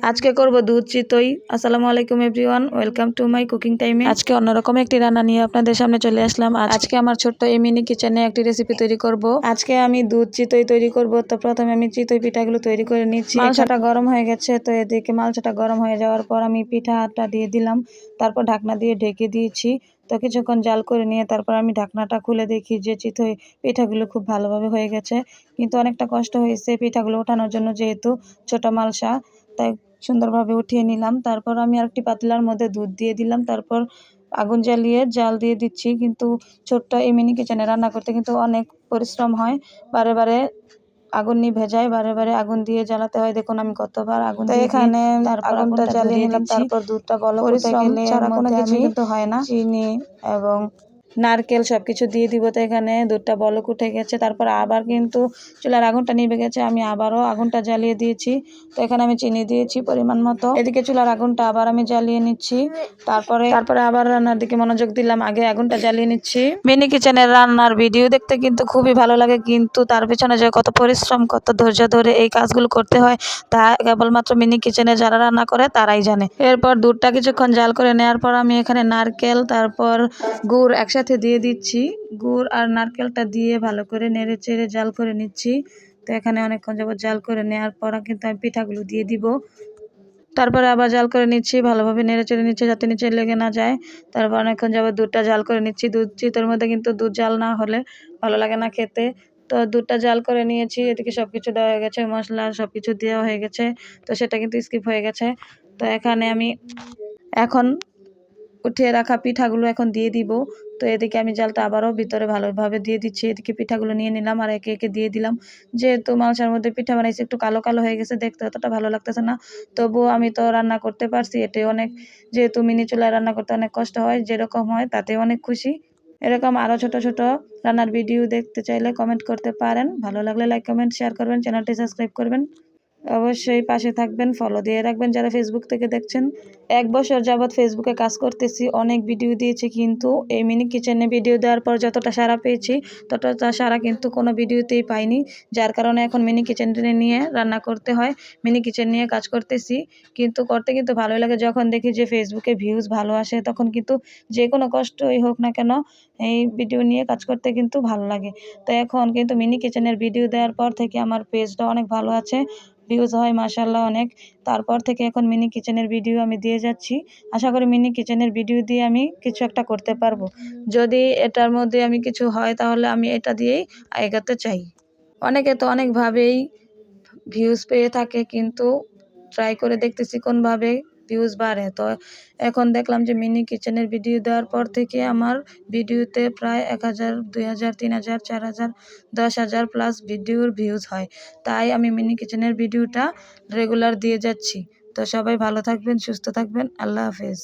আজকে করব দুধ চিতই। আসসালামু আলাইকুম everyone, welcome to my cooking টাইমে। আজকে অন্যরকম একটি রান্না নিয়ে আপনাদের সামনে চলে আসলাম। আজকে আমার ছোট্ট এই মিনি কিচেনে একটি রেসিপি তৈরি করব। আজকে আমি দুধ চিতই তৈরি করব। তো প্রথমে আমি চিতই পিঠাগুলো তৈরি করে নিচ্ছি। মালসাটা গরম হয়ে গেছে, তো এদিকে মালসাটা গরম হয়ে যাওয়ার পর আমি পিঠাটা দিয়ে দিলাম, তারপর ঢাকনা দিয়ে ঢেকে দিয়েছি। তো কিছুক্ষণ জাল করে নিয়ে তারপর আমি ঢাকনাটা খুলে দেখি যে চিতই পিঠাগুলো খুব ভালোভাবে হয়ে গেছে, কিন্তু অনেকটা কষ্ট হয়েছে পিঠাগুলো ওঠানোর জন্য, যেহেতু ছোট মালসা, তাই সুন্দরভাবে উঠিয়ে নিলাম। তারপর আমি আরেকটি পাতিলার মধ্যে দুধ দিয়ে দিলাম, তারপর আগুন জ্বালিয়ে জাল দিয়ে দিচ্ছি। কিন্তু ছোট্ট এই মিনি কিচেনে রান্না করতে কিন্তু অনেক পরিশ্রম হয়, বারে বারে আগুন নিভে যায়, বারে বারে আগুন দিয়ে জ্বালাতে হয়। দেখুন আমি কতবার আগুন দিয়ে এখানে আগুনটা জ্বালিয়ে নিলাম। তারপর দুধটা বলক উঠে গেলে ছাড়া কোনো কিছু কিন্তু হয় না, চিনি এবং নারকেল সবকিছু দিয়ে দিব। তো এখানে দুধটা বলক উঠে গেছে, তারপর আবার কিন্তু চুলার আগুনটা নিভে গেছে, আমি আবারও আগুনটা জ্বালিয়ে দিয়েছি। তো এখানে আমি চিনি দিয়েছি পরিমাণ মতো। এদিকে চুলার আগুনটা আবার আমি জ্বালিয়ে নিচ্ছি, তারপরে আবার রান্নার দিকে মনোযোগ দিলাম। আগে আগুনটা জ্বালিয়ে নিচ্ছি। মিনি কিচেনের রান্নার ভিডিও দেখতে কিন্তু খুবই ভালো লাগে, কিন্তু তার পিছনে যে কত পরিশ্রম, কত ধৈর্য ধরে এই কাজগুলো করতে হয় তা কেবলমাত্র মিনি কিচেনে যারা রান্না করে তারাই জানে। এরপর দুধটা কিছুক্ষণ জাল করে নেওয়ার পর আমি এখানে নারকেল তারপর গুড় একসাথে দিয়ে দিচ্ছি। গুড় আর নারকেলটা দিয়ে ভালো করে নেড়ে চেড়ে জাল করে নিচ্ছি। তো এখানে অনেকক্ষণ যাবত জাল করে নেওয়ার পর কিন্তু আমি পিঠাগুলো দিয়ে দিব। তারপরে আবার জাল করে নিচ্ছি, ভালোভাবে নেড়ে চেড়ে নিচ্ছি যাতে নিচে লেগে না যায়। তারপর অনেকক্ষণ যাবত দুধটা জাল করে নিচ্ছি। দুধ চিতইয়ের মধ্যে কিন্তু দুধ জাল না হলে ভালো লাগে না খেতে। তো দুধটা জাল করে নিয়েছি, এদিকে সব কিছু দেওয়া হয়ে গেছে, মশলা সব কিছু দেওয়া হয়ে গেছে। তো সেটা কিন্তু স্কিপ হয়ে গেছে। তো এখানে আমি এখন উঠিয়ে রাখা পিঠাগুলো এখন দিয়ে দিব। তো এদিকে আমি জালটা আবারও ভিতরে ভালোভাবে দিয়ে দিচ্ছি। এদিকে পিঠাগুলো নিয়ে নিলাম আর একে একে দিয়ে দিলাম। যেহেতু মালসার মধ্যে পিঠা বানাইছি, একটু কালো কালো হয়ে গেছে, দেখতে অতটা ভালো লাগতেছে না, তবুও আমি তো রান্না করতে পারছি, এটাই অনেক। যেহেতু মিনি চুলায় রান্না করতে অনেক কষ্ট হয়, যেরকম হয় তাতে অনেক খুশি। এরকম আরও ছোট ছোট রান্নার ভিডিও দেখতে চাইলে কমেন্ট করতে পারেন। ভালো লাগলে লাইক কমেন্ট শেয়ার করবেন, চ্যানেলটি সাবস্ক্রাইব করবেন, অবশ্যই পাশে থাকবেন, ফলো দিয়ে রাখবেন যারা ফেসবুক থেকে দেখছেন। 1 বছর যাবৎ ফেসবুকে কাজ করতেছি, অনেক ভিডিও দিয়েছি, কিন্তু এই মিনি কিচেনে ভিডিও দেওয়ার পর যতটা সাড়া পেয়েছি ততটা সাড়া কিন্তু কোনো ভিডিওতেই পাইনি, যার কারণে এখন মিনি কিচেন নিয়ে রান্না করতে হয়, মিনি কিচেন নিয়ে কাজ করতেছি। কিন্তু করতে কিন্তু ভালোই লাগে, যখন দেখি যে ফেসবুকে ভিউজ ভালো আসে, তখন কিন্তু যে কোনো কষ্টই হোক না কেন এই ভিডিও নিয়ে কাজ করতে কিন্তু ভালো লাগে। তো এখন কিন্তু মিনি কিচেনের ভিডিও দেওয়ার পর থেকে আমার পেজটা অনেক ভালো আছে, ভিউজ হয় মাশাআল্লাহ অনেক। তারপর থেকে এখন মিনি কিচেনের ভিডিও আমি দিয়ে যাচ্ছি। আশা করি মিনি কিচেনের ভিডিও দিয়ে আমি কিছু একটা করতে পারবো। যদি এটার মধ্যে আমি কিছু হয় তাহলে আমি এটা দিয়েই এগোতে চাই। অনেকে তো অনেকভাবেই ভিউজ পেয়ে থাকে, কিন্তু ট্রাই করে দেখতেছি কোনভাবে ভিউজ বাড়ে। তো এখন দেখলাম যে মিনি কিচেনের ভিডিও দেওয়ার পর থেকে আমার ভিডিওতে প্রায় 1000, 2000, 3000, 4000, 10,000 প্লাস ভিডিওর ভিউজ হয়। তাই আমি মিনি কিচেনের ভিডিওটা রেগুলার দিয়ে যাচ্ছি। তো সবাই ভালো থাকবেন, সুস্থ থাকবেন, আল্লাহ হাফেজ।